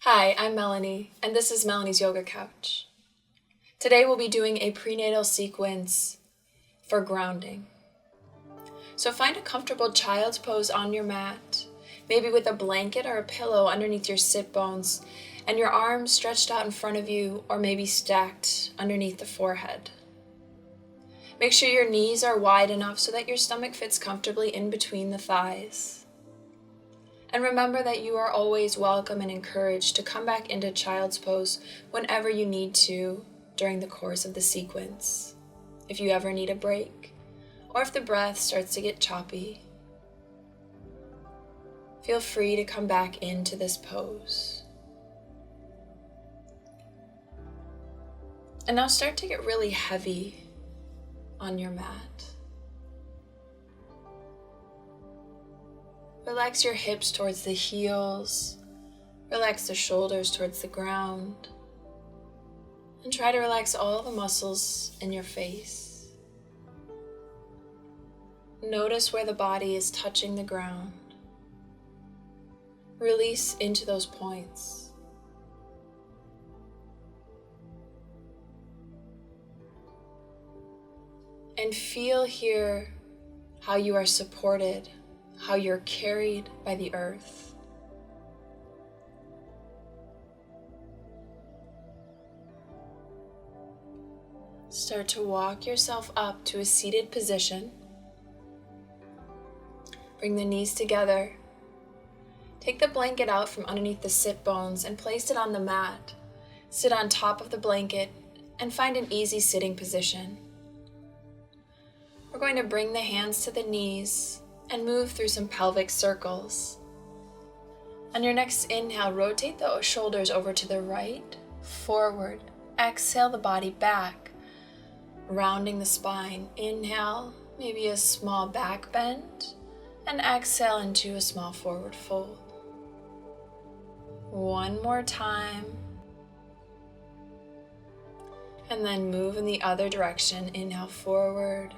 Hi, I'm Melanie, and this is Melanie's Yoga Couch. Today we'll be doing a prenatal sequence for grounding. So find a comfortable child's pose on your mat, maybe with a blanket or a pillow underneath your sit bones, and your arms stretched out in front of you or maybe stacked underneath the forehead. Make sure your knees are wide enough so that your stomach fits comfortably in between the thighs. And remember that you are always welcome and encouraged to come back into child's pose whenever you need to during the course of the sequence. If you ever need a break, or if the breath starts to get choppy, feel free to come back into this pose. And now start to get really heavy on your mat. Relax your hips towards the heels, relax the shoulders towards the ground, and try to relax all the muscles in your face. Notice where the body is touching the ground. Release into those points. And feel here how you are supported, how you're carried by the earth. Start to walk yourself up to a seated position. Bring the knees together. Take the blanket out from underneath the sit bones and place it on the mat. Sit on top of the blanket and find an easy sitting position. We're going to bring the hands to the knees and move through some pelvic circles. On your next inhale, rotate the shoulders over to the right, forward. Exhale the body back, rounding the spine. Inhale, maybe a small back bend, and exhale into a small forward fold. One more time. And then move in the other direction. Inhale forward.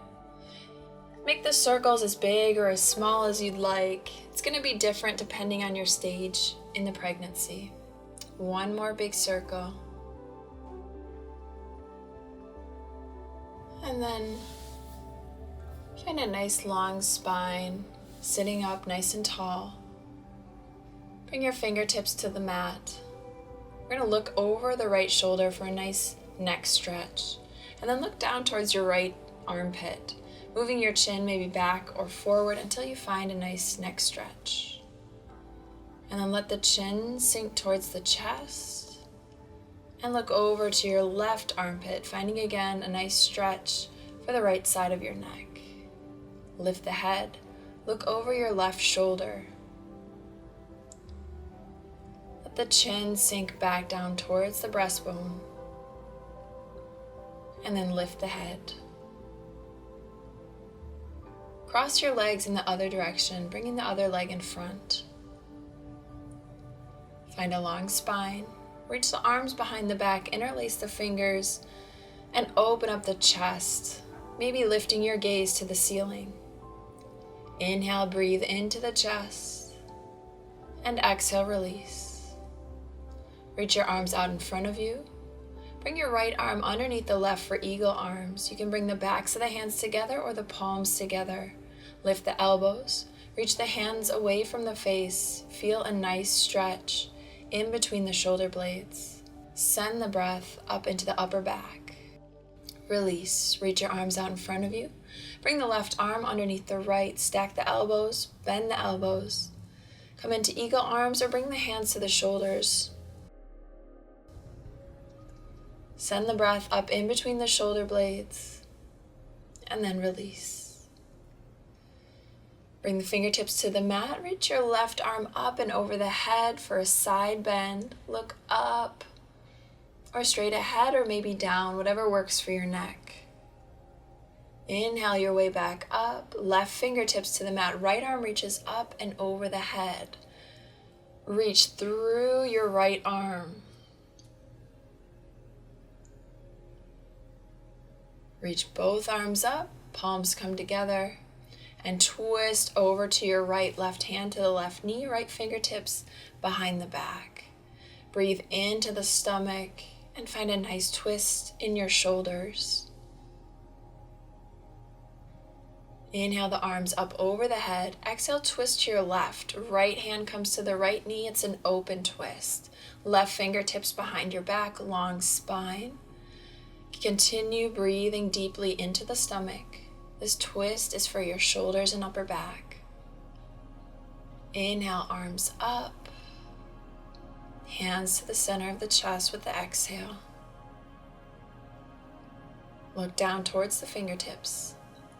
Make the circles as big or as small as you'd like. It's going to be different depending on your stage in the pregnancy. One more big circle. And then find a nice long spine, sitting up nice and tall. Bring your fingertips to the mat. We're going to look over the right shoulder for a nice neck stretch. And then look down towards your right armpit, moving your chin maybe back or forward until you find a nice neck stretch. And then let the chin sink towards the chest and look over to your left armpit, finding again a nice stretch for the right side of your neck. Lift the head, look over your left shoulder. Let the chin sink back down towards the breastbone and then lift the head. Cross your legs in the other direction, bringing the other leg in front. Find a long spine. Reach the arms behind the back, interlace the fingers, and open up the chest, maybe lifting your gaze to the ceiling. Inhale, breathe into the chest, and exhale, release. Reach your arms out in front of you. Bring your right arm underneath the left for eagle arms. You can bring the backs of the hands together or the palms together. Lift the elbows. Reach the hands away from the face. Feel a nice stretch in between the shoulder blades. Send the breath up into the upper back. Release. Reach your arms out in front of you. Bring the left arm underneath the right. Stack the elbows. Bend the elbows. Come into eagle arms or bring the hands to the shoulders. Send the breath up in between the shoulder blades, and then release. Bring the fingertips to the mat. Reach your left arm up and over the head for a side bend. Look up or straight ahead or maybe down, whatever works for your neck. Inhale your way back up. Left fingertips to the mat. Right arm reaches up and over the head. Reach through your right arm. Reach both arms up, palms come together, and twist over to your right, left hand to the left knee, right fingertips behind the back. Breathe into the stomach and find a nice twist in your shoulders. Inhale the arms up over the head. Exhale, twist to your left. Right hand comes to the right knee. It's an open twist. Left fingertips behind your back, long spine. Continue breathing deeply into the stomach. This twist is for your shoulders and upper back. Inhale, arms up. Hands to the center of the chest with the exhale. Look down towards the fingertips.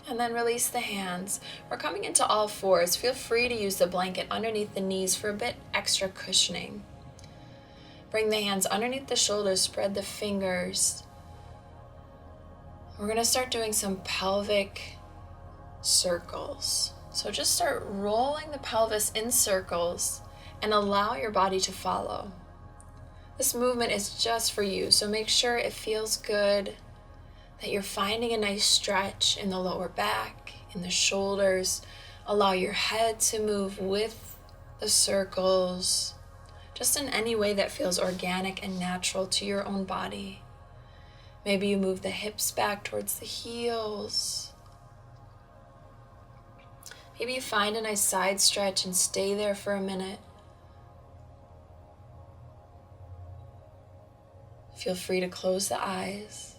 And then release the hands. We're coming into all fours. Feel free to use the blanket underneath the knees for a bit extra cushioning. Bring the hands underneath the shoulders, spread the fingers. We're going to start doing some pelvic circles. So just start rolling the pelvis in circles and allow your body to follow. This movement is just for you, so make sure it feels good, that you're finding a nice stretch in the lower back, in the shoulders. Allow your head to move with the circles, just in any way that feels organic and natural to your own body. Maybe you move the hips back towards the heels. Maybe you find a nice side stretch and stay there for a minute. Feel free to close the eyes.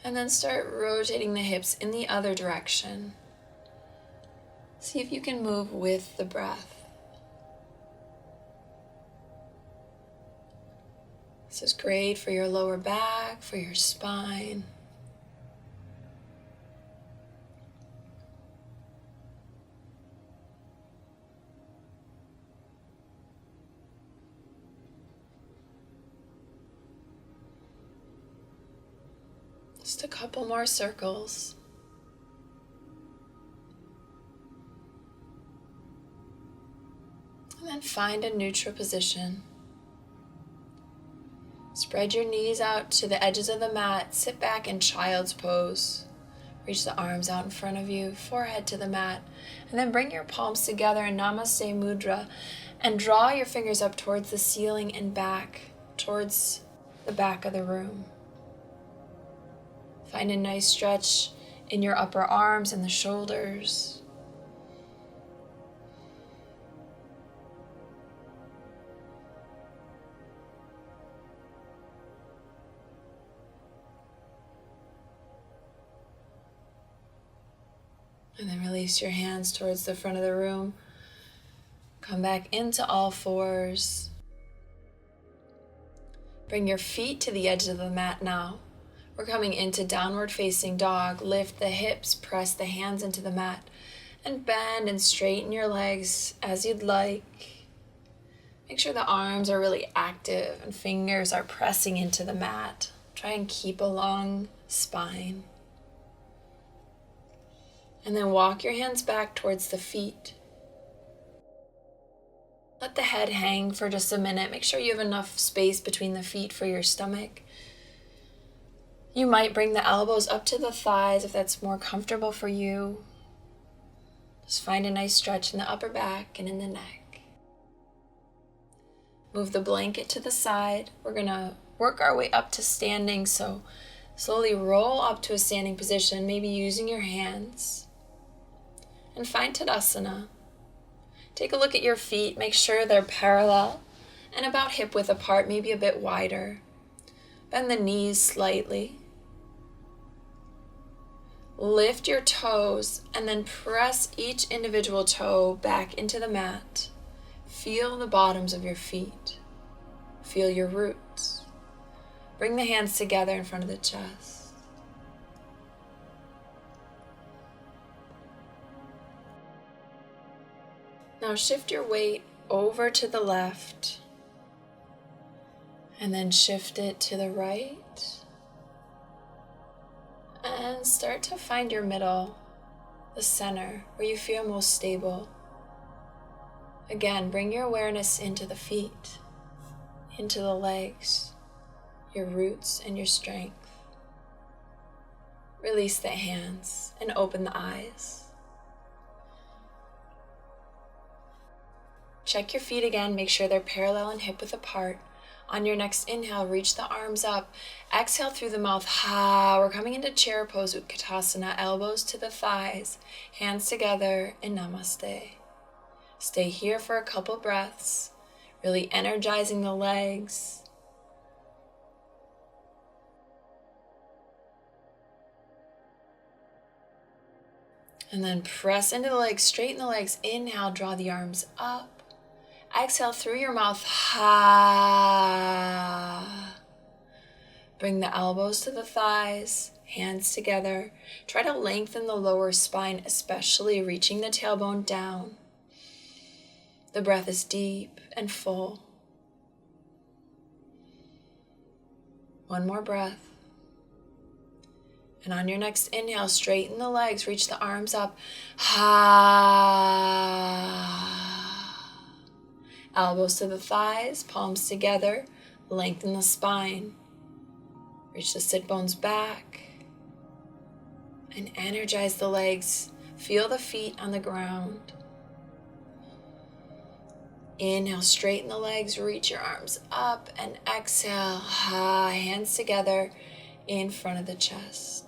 And then start rotating the hips in the other direction. See if you can move with the breath. This is great for your lower back, for your spine. Just a couple more circles. And then find a neutral position. Spread your knees out to the edges of the mat. Sit back in child's pose. Reach the arms out in front of you, forehead to the mat. And then bring your palms together in Namaste Mudra and draw your fingers up towards the ceiling and back, towards the back of the room. Find a nice stretch in your upper arms and the shoulders. And then release your hands towards the front of the room. Come back into all fours. Bring your feet to the edge of the mat now. We're coming into downward facing dog. Lift the hips, press the hands into the mat, and bend and straighten your legs as you'd like. Make sure the arms are really active and fingers are pressing into the mat. Try and keep a long spine. And then walk your hands back towards the feet. Let the head hang for just a minute. Make sure you have enough space between the feet for your stomach. You might bring the elbows up to the thighs if that's more comfortable for you. Just find a nice stretch in the upper back and in the neck. Move the blanket to the side. We're going to work our way up to standing, so slowly roll up to a standing position, maybe using your hands. And find Tadasana. Take a look at your feet. Make sure they're parallel and about hip width apart, maybe a bit wider. Bend the knees slightly. Lift your toes and then press each individual toe back into the mat. Feel the bottoms of your feet. Feel your roots. Bring the hands together in front of the chest. Now shift your weight over to the left and then shift it to the right. And start to find your middle, the center, where you feel most stable. Again, bring your awareness into the feet, into the legs, your roots and your strength. Release the hands and open the eyes. Check your feet again, make sure they're parallel and hip width apart. On your next inhale, reach the arms up. Exhale through the mouth. We're coming into chair pose, Utkatasana, elbows to the thighs, hands together in Namaste. Stay here for a couple breaths, really energizing the legs. And then press into the legs, straighten the legs. Inhale, draw the arms up. Exhale through your mouth. Bring the elbows to the thighs, hands together. Try to lengthen the lower spine, especially reaching the tailbone down. The breath is deep and full. One more breath. And on your next inhale, straighten the legs, reach the arms up. Elbows to the thighs, palms together, lengthen the spine. Reach the sit bones back and energize the legs. Feel the feet on the ground. Inhale, straighten the legs, reach your arms up, and exhale, hands together in front of the chest.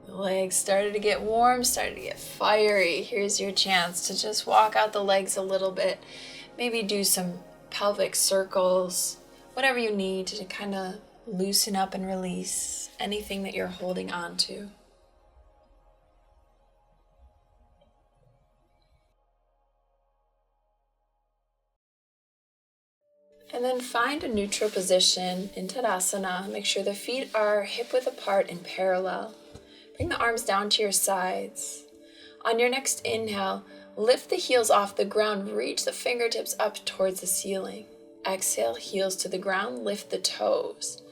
The legs started to get warm, started to get fiery. Here's your chance to just walk out the legs a little bit. Maybe do some pelvic circles, whatever you need to kind of loosen up and release anything that you're holding on to. And then find a neutral position in Tadasana. Make sure the feet are hip width apart and parallel. Bring the arms down to your sides. On your next inhale, lift the heels off the ground. Reach the fingertips up towards the ceiling. Exhale, heels to the ground. Lift the toes.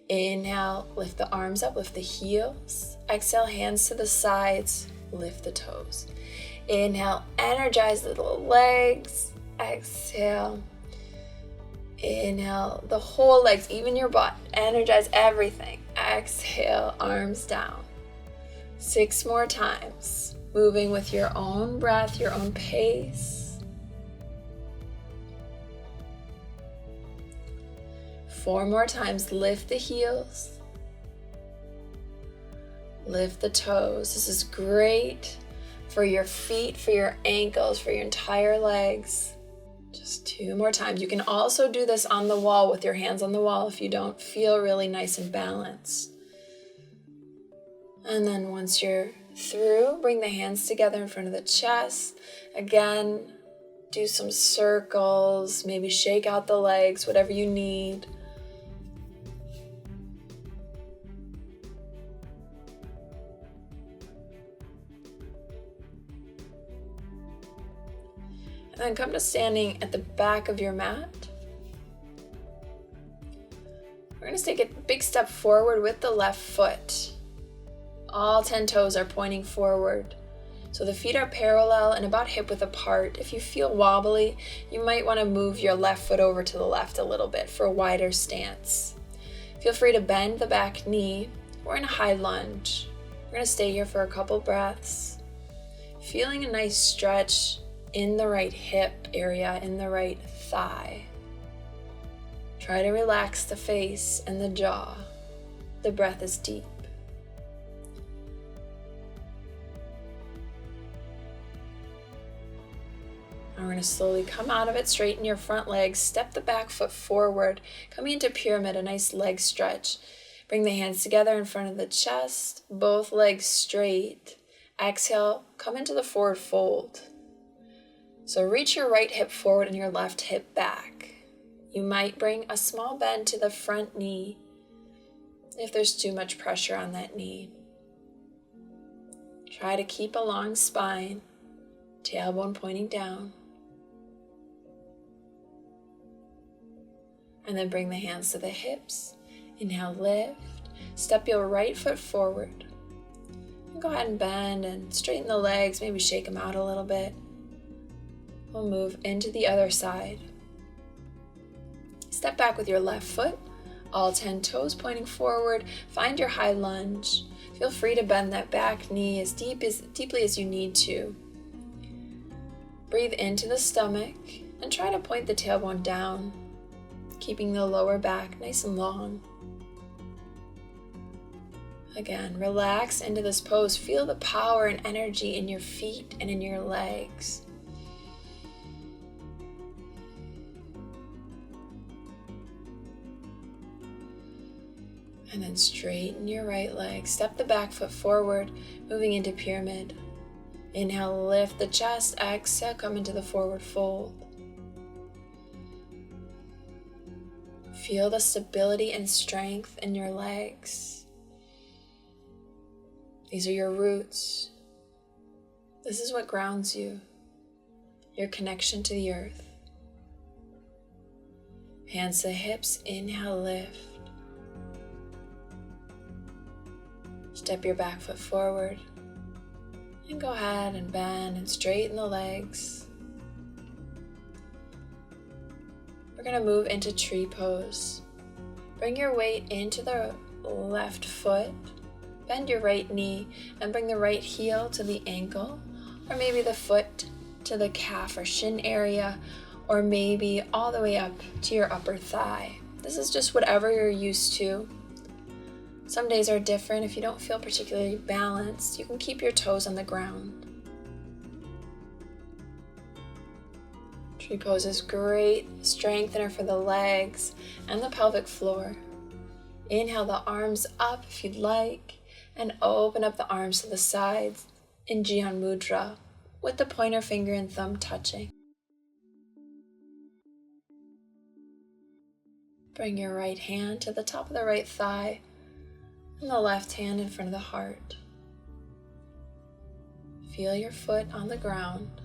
Inhale, lift the arms up, lift the heels. Exhale, hands to the sides. Lift the toes. Inhale, energize the legs. Exhale. Inhale, the whole legs, even your butt. Energize everything. Exhale, arms down. 6 more times. Moving with your own breath, your own pace. 4 more times. Lift the heels. Lift the toes. This is great for your feet, for your ankles, for your entire legs. Just 2 more times. You can also do this on the wall with your hands on the wall if you don't feel really nice and balanced. And then once you're through, bring the hands together in front of the chest. Again, do some circles, maybe shake out the legs, whatever you need. And then come to standing at the back of your mat. We're going to take a big step forward with the left foot. All 10 toes are pointing forward. So the feet are parallel and about hip width apart. If you feel wobbly, you might want to move your left foot over to the left a little bit for a wider stance. Feel free to bend the back knee. We're in a high lunge. We're going to stay here for a couple breaths. Feeling a nice stretch in the right hip area, in the right thigh. Try to relax the face and the jaw. The breath is deep. Now we're going to slowly come out of it, straighten your front legs, step the back foot forward, coming into pyramid, a nice leg stretch. Bring the hands together in front of the chest, both legs straight. Exhale, come into the forward fold. So reach your right hip forward and your left hip back. You might bring a small bend to the front knee if there's too much pressure on that knee. Try to keep a long spine, tailbone pointing down. And then bring the hands to the hips. Inhale, lift. Step your right foot forward. And go ahead and bend and straighten the legs, maybe shake them out a little bit. We'll move into the other side. Step back with your left foot, all 10 toes pointing forward. Find your high lunge. Feel free to bend that back knee as deeply as you need to. Breathe into the stomach and try to point the tailbone down, keeping the lower back nice and long. Again, relax into this pose. Feel the power and energy in your feet and in your legs. And then straighten your right leg. Step the back foot forward, moving into pyramid. Inhale, lift the chest. Exhale, come into the forward fold. Feel the stability and strength in your legs. These are your roots. This is what grounds you, your connection to the earth. Hands to hips, inhale, lift. Step your back foot forward and go ahead and bend and straighten the legs. We're going to move into tree pose. Bring your weight into the left foot, bend your right knee, and bring the right heel to the ankle, or maybe the foot to the calf or shin area, or maybe all the way up to your upper thigh. This is just whatever you're used to. Some days are different. If you don't feel particularly balanced, you can keep your toes on the ground. Tree pose is great strengthener for the legs and the pelvic floor. Inhale the arms up if you'd like, and open up the arms to the sides in Jnana Mudra with the pointer finger and thumb touching. Bring your right hand to the top of the right thigh and the left hand in front of the heart. Feel your foot on the ground.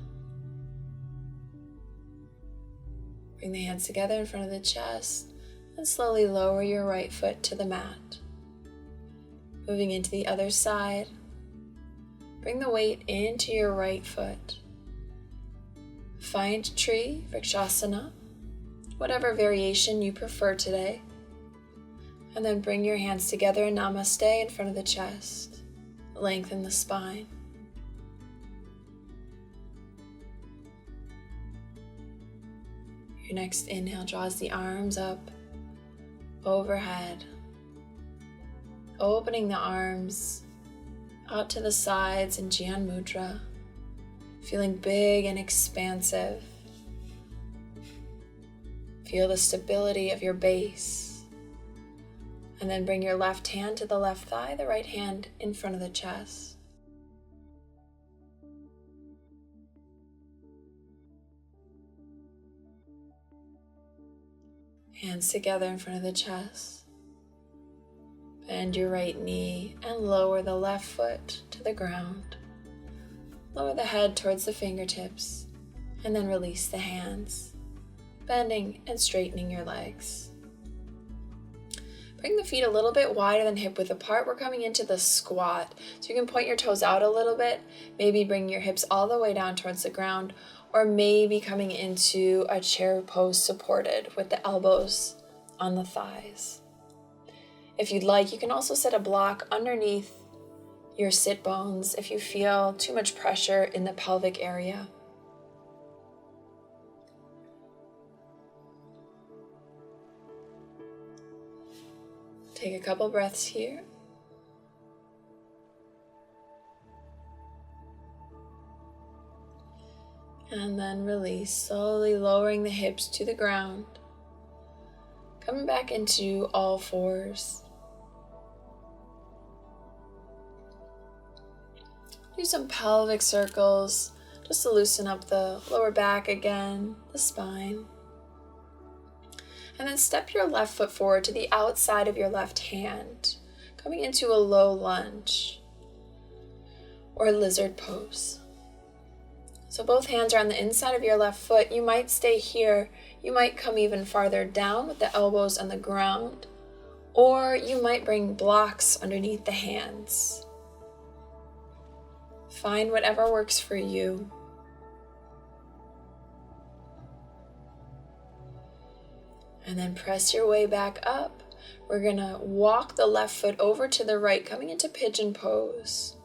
Bring the hands together in front of the chest and slowly lower your right foot to the mat. Moving into the other side, bring the weight into your right foot. Find tree, vrikshasana, whatever variation you prefer today. And then bring your hands together in namaste in front of the chest. Lengthen the spine. Your next inhale draws the arms up overhead, opening the arms out to the sides in Jnana Mudra, feeling big and expansive. Feel the stability of your base. And then bring your left hand to the left thigh, the right hand in front of the chest. Hands together in front of the chest. Bend your right knee and lower the left foot to the ground. Lower the head towards the fingertips and then release the hands, bending and straightening your legs. Bring the feet a little bit wider than hip width apart. We're coming into the squat. So you can point your toes out a little bit, maybe bring your hips all the way down towards the ground, or maybe coming into a chair pose supported with the elbows on the thighs. If you'd like, you can also set a block underneath your sit bones if you feel too much pressure in the pelvic area. Take a couple breaths here. And then release, slowly lowering the hips to the ground. Coming back into all fours. Do some pelvic circles just to loosen up the lower back again, the spine. And then step your left foot forward to the outside of your left hand, coming into a low lunge or lizard pose. So both hands are on the inside of your left foot. You might stay here. You might come even farther down with the elbows on the ground, or you might bring blocks underneath the hands. Find whatever works for you. And then press your way back up. We're gonna walk the left foot over to the right, coming into pigeon pose.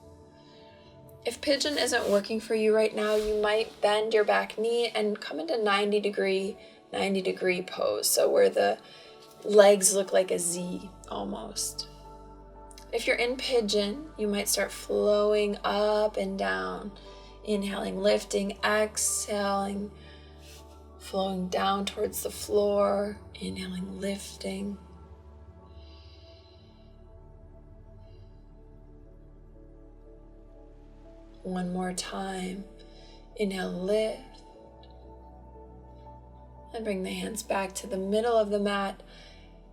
If pigeon isn't working for you right now, you might bend your back knee and come into 90 degree pose. So where the legs look like a Z almost. If you're in pigeon, you might start flowing up and down. Inhaling, lifting, exhaling, flowing down towards the floor. Inhaling, lifting. One more time. Inhale, lift. And bring the hands back to the middle of the mat.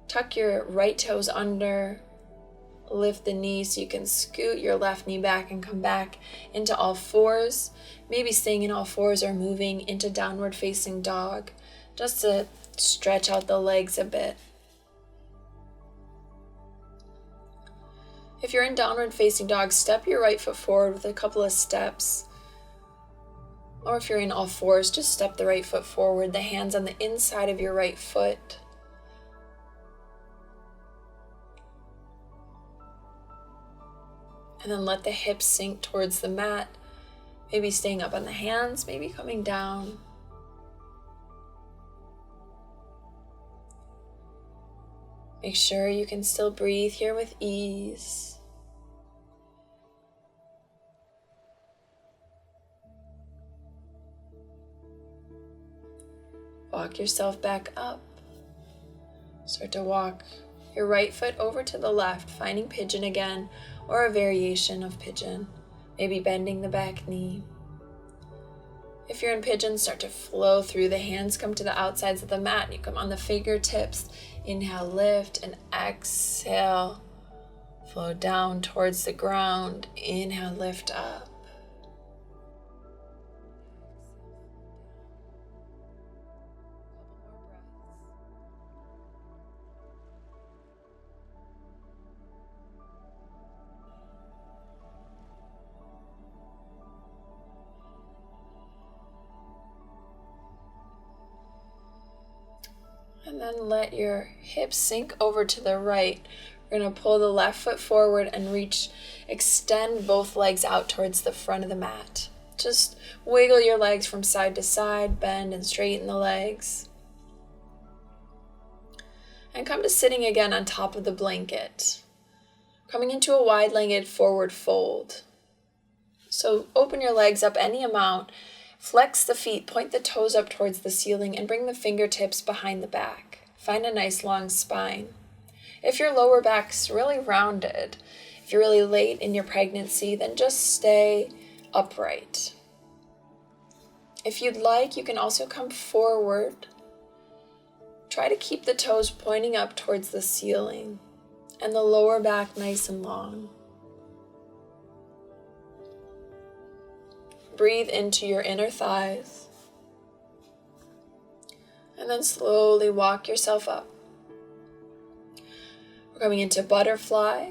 Tuck your right toes under. Lift the knees so you can scoot your left knee back and come back into all fours. Maybe staying in all fours or moving into downward facing dog just to stretch out the legs a bit. If you're in downward facing dog, step your right foot forward with a couple of steps. Or if you're in all fours, just step the right foot forward, the hands on the inside of your right foot. And then let the hips sink towards the mat. Maybe staying up on the hands, maybe coming down. Make sure you can still breathe here with ease. Walk yourself back up. Start to walk your right foot over to the left, finding pigeon again, or a variation of pigeon, maybe bending the back knee. If you're in pigeon, start to flow through. The hands come to the outsides of the mat, and you come on the fingertips. Inhale, lift, and exhale. Flow down towards the ground. Inhale, lift up. And then let your hips sink over to the right. We're going to pull the left foot forward and extend both legs out towards the front of the mat. Just wiggle your legs from side to side, bend and straighten the legs. And come to sitting again on top of the blanket. Coming into a wide-legged forward fold. So open your legs up any amount. Flex the feet, point the toes up towards the ceiling, and bring the fingertips behind the back. Find a nice long spine. If your lower back's really rounded, if you're really late in your pregnancy, then just stay upright. If you'd like, you can also come forward. Try to keep the toes pointing up towards the ceiling and the lower back nice and long. Breathe into your inner thighs. And then slowly walk yourself up. We're coming into butterfly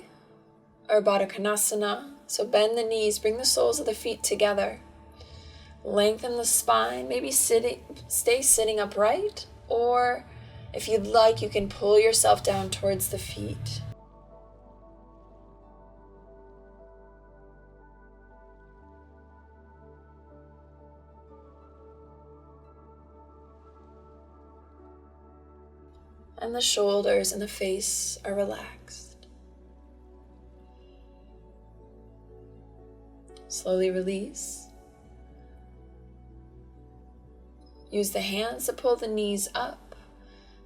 or Baddha Konasana. So bend the knees, bring the soles of the feet together. Lengthen the spine, maybe stay sitting upright, or if you'd like, you can pull yourself down towards the feet. And the shoulders and the face are relaxed. Slowly release. Use the hands to pull the knees up.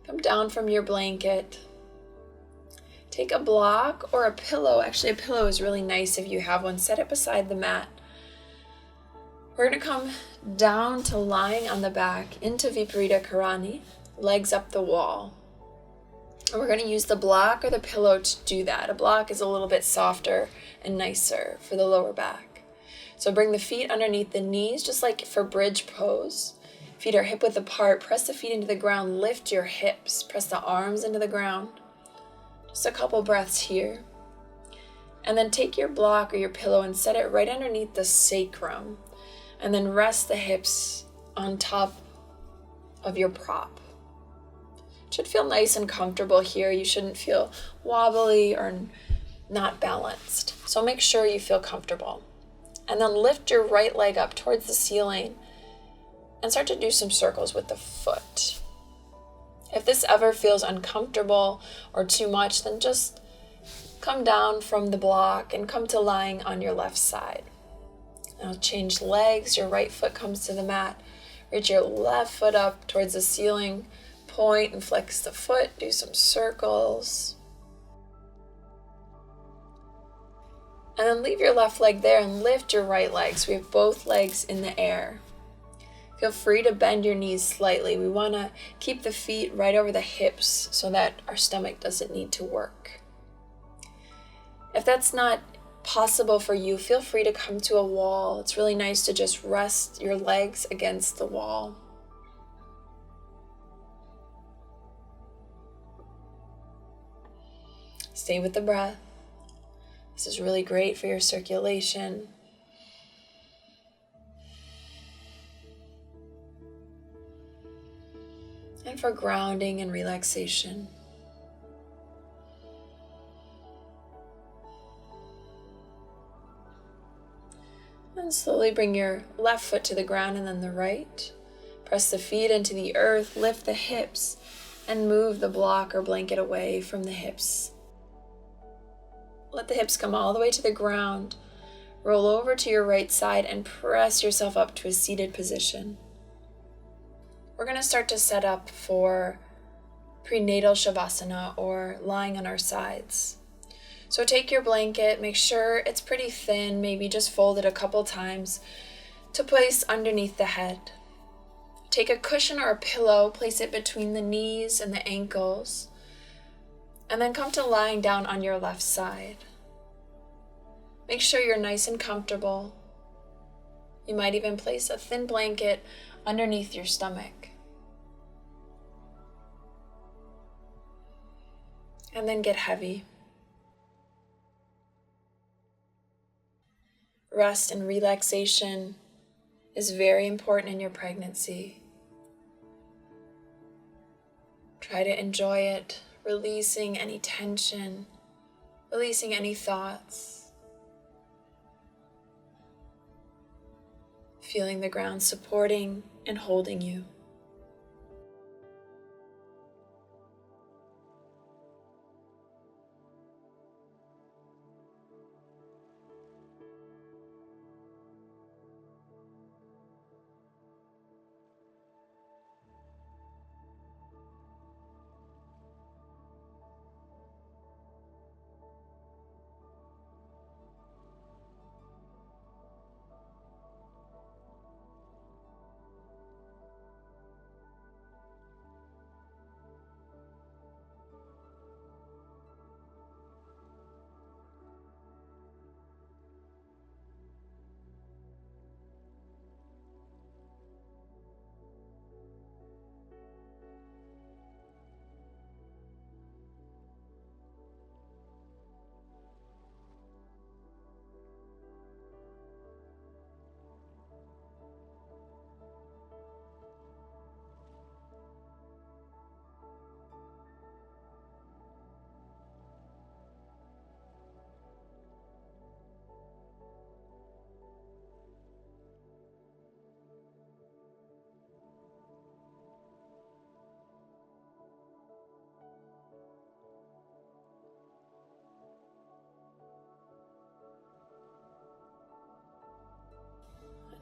Come down from your blanket. Take a block or a pillow. Actually, a pillow is really nice if you have one. Set it beside the mat. We're going to come down to lying on the back into Viparita Karani, legs up the wall. And we're going to use the block or the pillow to do that. A block is a little bit softer and nicer for the lower back. So bring the feet underneath the knees, just like for bridge pose. Feet are hip width apart. Press the feet into the ground. Lift your hips. Press the arms into the ground. Just a couple breaths here. And then take your block or your pillow and set it right underneath the sacrum. And then rest the hips on top of your prop. Should feel nice and comfortable here. You shouldn't feel wobbly or not balanced. So make sure you feel comfortable. And then lift your right leg up towards the ceiling and start to do some circles with the foot. If this ever feels uncomfortable or too much, then just come down from the block and come to lying on your left side. Now change legs, your right foot comes to the mat. Reach your left foot up towards the ceiling, point and flex the foot, do some circles. And then leave your left leg there and lift your right leg so we have both legs in the air. Feel free to bend your knees slightly. We want to keep the feet right over the hips so that our stomach doesn't need to work. If that's not possible for you, feel free to come to a wall. It's really nice to just rest your legs against the wall. Stay with the breath. This is really great for your circulation. And for grounding and relaxation. And slowly bring your left foot to the ground and then the right. Press the feet into the earth, lift the hips, and move the block or blanket away from the hips. Let the hips come all the way to the ground. Roll over to your right side and press yourself up to a seated position. We're going to start to set up for prenatal shavasana, or lying on our sides. So take your blanket, make sure it's pretty thin, maybe just fold it a couple times to place underneath the head. Take a cushion or a pillow, place it between the knees and the ankles, and then come to lying down on your left side. Make sure you're nice and comfortable. You might even place a thin blanket underneath your stomach. And then get heavy. Rest and relaxation is very important in your pregnancy. Try to enjoy it, releasing any tension, releasing any thoughts. Feeling the ground supporting and holding you.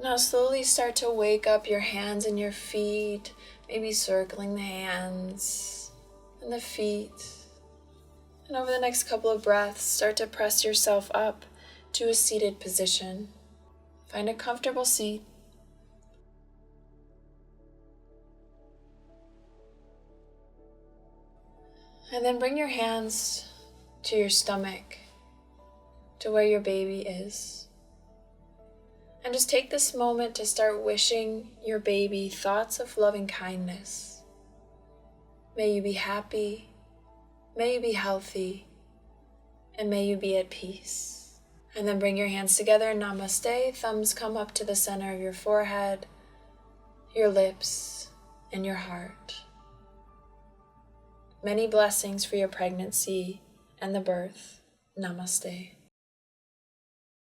Now slowly start to wake up your hands and your feet, maybe circling the hands and the feet. And over the next couple of breaths, start to press yourself up to a seated position. Find a comfortable seat. And then bring your hands to your stomach, to where your baby is. And just take this moment to start wishing your baby thoughts of loving kindness. May you be happy, may you be healthy, and may you be at peace. And then bring your hands together, namaste, thumbs come up to the center of your forehead, your lips, and your heart. Many blessings for your pregnancy and the birth. Namaste.